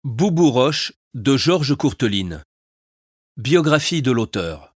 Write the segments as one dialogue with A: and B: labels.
A: Boubou-Roche de Georges Courteline. Biographie de l'auteur.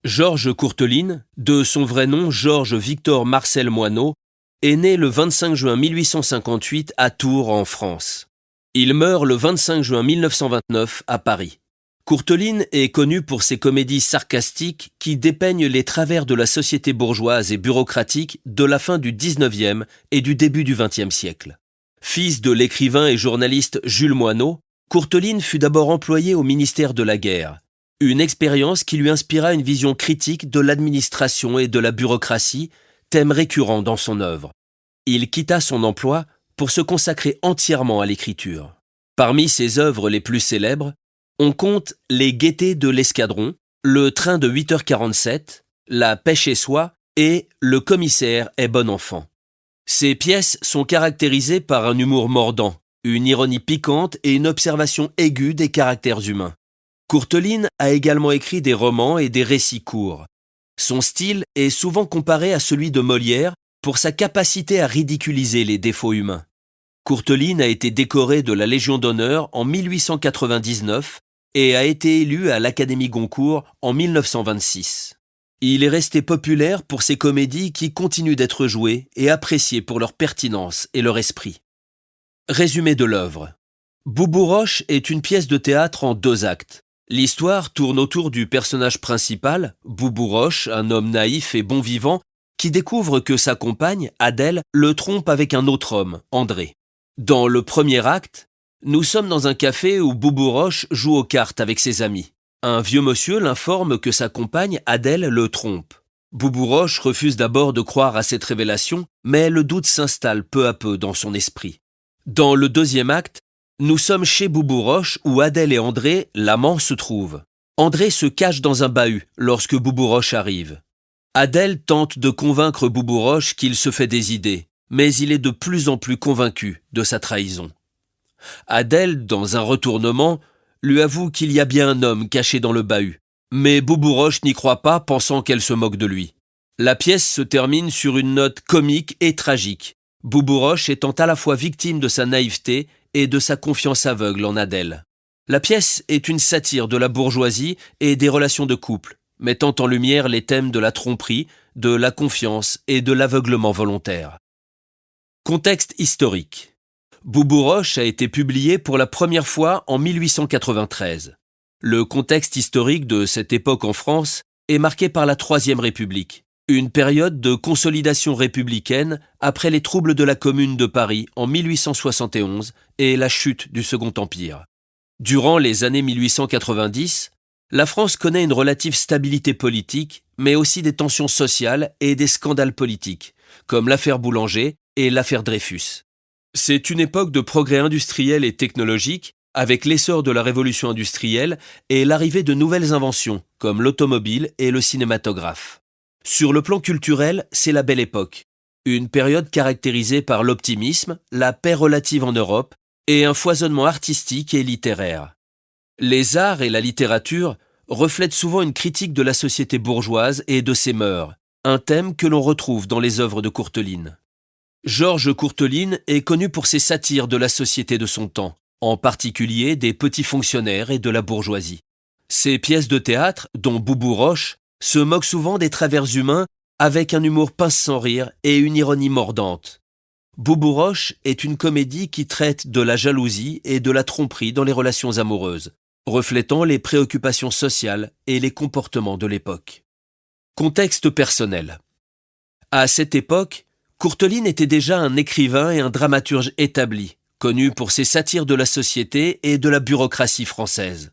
A: Georges Courteline, de son vrai nom Georges Victor Marcel Moineau, est né le 25 juin 1858 à Tours en France. Il meurt le 25 juin 1929 à Paris. Courteline est connu pour ses comédies sarcastiques qui dépeignent les travers de la société bourgeoise et bureaucratique de la fin du XIXe et du début du XXe siècle. Fils de l'écrivain et journaliste Jules Moineau, Courteline fut d'abord employé au ministère de la Guerre, une expérience qui lui inspira une vision critique de l'administration et de la bureaucratie, thème récurrent dans son œuvre. Il quitta son emploi pour se consacrer entièrement à l'écriture. Parmi ses œuvres les plus célèbres, on compte Les Gaîtés de l'Escadron, Le Train de 8h47, La Pêche et Soie et Le Commissaire est bon enfant. Ces pièces sont caractérisées par un humour mordant, une ironie piquante et une observation aiguë des caractères humains. Courteline a également écrit des romans et des récits courts. Son style est souvent comparé à celui de Molière pour sa capacité à ridiculiser les défauts humains. Courteline a été décoré de la Légion d'honneur en 1899 et a été élu à l'Académie Goncourt en 1926. Il est resté populaire pour ses comédies qui continuent d'être jouées et appréciées pour leur pertinence et leur esprit. Résumé de l'œuvre. Boubou-Roche est une pièce de théâtre en 2 actes. L'histoire tourne autour du personnage principal, Boubou-Roche, un homme naïf et bon vivant, qui découvre que sa compagne, Adèle, le trompe avec un autre homme, André. Dans le premier acte, nous sommes dans un café où Boubou-Roche joue aux cartes avec ses amis. Un vieux monsieur l'informe que sa compagne, Adèle, le trompe. Boubou-Roche refuse d'abord de croire à cette révélation, mais le doute s'installe peu à peu dans son esprit. Dans le deuxième acte, nous sommes chez Boubou-Roche où Adèle et André, l'amant, se trouvent. André se cache dans un bahut lorsque Boubou-Roche arrive. Adèle tente de convaincre Boubou-Roche qu'il se fait des idées, mais il est de plus en plus convaincu de sa trahison. Adèle, dans un retournement, lui avoue qu'il y a bien un homme caché dans le bahut, mais Boubou-Roche n'y croit pas, pensant qu'elle se moque de lui. La pièce se termine sur une note comique et tragique, Boubou-Roche étant à la fois victime de sa naïveté et de sa confiance aveugle en Adèle. La pièce est une satire de la bourgeoisie et des relations de couple, mettant en lumière les thèmes de la tromperie, de la confiance et de l'aveuglement volontaire. Contexte historique. Boubou-Roche a été publié pour la première fois en 1893. Le contexte historique de cette époque en France est marqué par la Troisième République, une période de consolidation républicaine après les troubles de la Commune de Paris en 1871 et la chute du Second Empire. Durant les années 1890, la France connaît une relative stabilité politique, mais aussi des tensions sociales et des scandales politiques, comme l'affaire Boulanger et l'affaire Dreyfus. C'est une époque de progrès industriel et technologique, avec l'essor de la révolution industrielle et l'arrivée de nouvelles inventions, comme l'automobile et le cinématographe. Sur le plan culturel, c'est la Belle Époque, une période caractérisée par l'optimisme, la paix relative en Europe et un foisonnement artistique et littéraire. Les arts et la littérature reflètent souvent une critique de la société bourgeoise et de ses mœurs, un thème que l'on retrouve dans les œuvres de Courteline. Georges Courteline est connu pour ses satires de la société de son temps, en particulier des petits fonctionnaires et de la bourgeoisie. Ses pièces de théâtre, dont Boubou-Roche, se moquent souvent des travers humains avec un humour pince sans rire et une ironie mordante. Boubou-Roche est une comédie qui traite de la jalousie et de la tromperie dans les relations amoureuses, reflétant les préoccupations sociales et les comportements de l'époque. Contexte personnel. À cette époque, Courteline était déjà un écrivain et un dramaturge établi, connu pour ses satires de la société et de la bureaucratie française.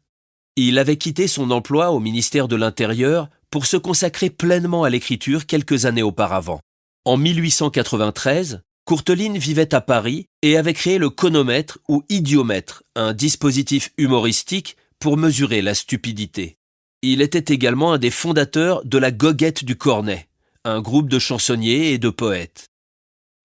A: Il avait quitté son emploi au ministère de l'Intérieur pour se consacrer pleinement à l'écriture quelques années auparavant. En 1893, Courteline vivait à Paris et avait créé le Chronomètre ou Idiomètre, un dispositif humoristique pour mesurer la stupidité. Il était également un des fondateurs de la Goguette du Cornet, un groupe de chansonniers et de poètes.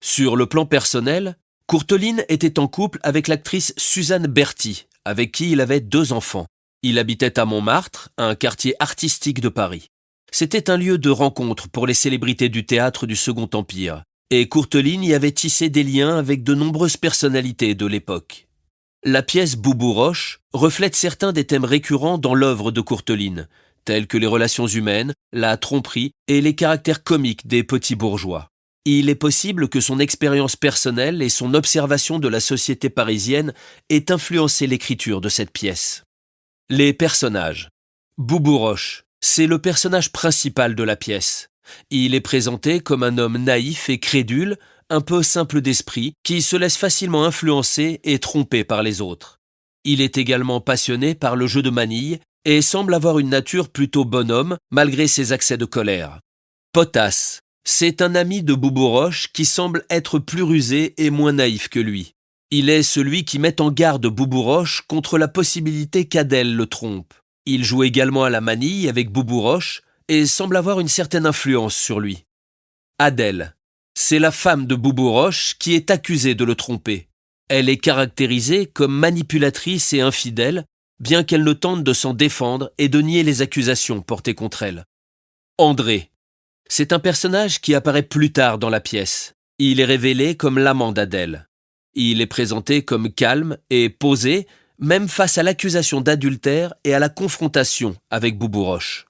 A: Sur le plan personnel, Courteline était en couple avec l'actrice Suzanne Berthy, avec qui il avait 2 enfants. Il habitait à Montmartre, un quartier artistique de Paris. C'était un lieu de rencontre pour les célébrités du théâtre du Second Empire, et Courteline y avait tissé des liens avec de nombreuses personnalités de l'époque. La pièce Boubou-Roche reflète certains des thèmes récurrents dans l'œuvre de Courteline, tels que les relations humaines, la tromperie et les caractères comiques des petits bourgeois. Il est possible que son expérience personnelle et son observation de la société parisienne aient influencé l'écriture de cette pièce. Les personnages. Boubou-Roche, c'est le personnage principal de la pièce. Il est présenté comme un homme naïf et crédule, un peu simple d'esprit, qui se laisse facilement influencer et tromper par les autres. Il est également passionné par le jeu de manille et semble avoir une nature plutôt bonhomme malgré ses accès de colère. Potasse, c'est un ami de Boubou-Roche qui semble être plus rusé et moins naïf que lui. Il est celui qui met en garde Boubou-Roche contre la possibilité qu'Adèle le trompe. Il joue également à la manille avec Boubou-Roche et semble avoir une certaine influence sur lui. Adèle, c'est la femme de Boubou-Roche qui est accusée de le tromper. Elle est caractérisée comme manipulatrice et infidèle, bien qu'elle ne tente de s'en défendre et de nier les accusations portées contre elle. André, c'est un personnage qui apparaît plus tard dans la pièce. Il est révélé comme l'amant d'Adèle. Il est présenté comme calme et posé, même face à l'accusation d'adultère et à la confrontation avec Boubou-Roche.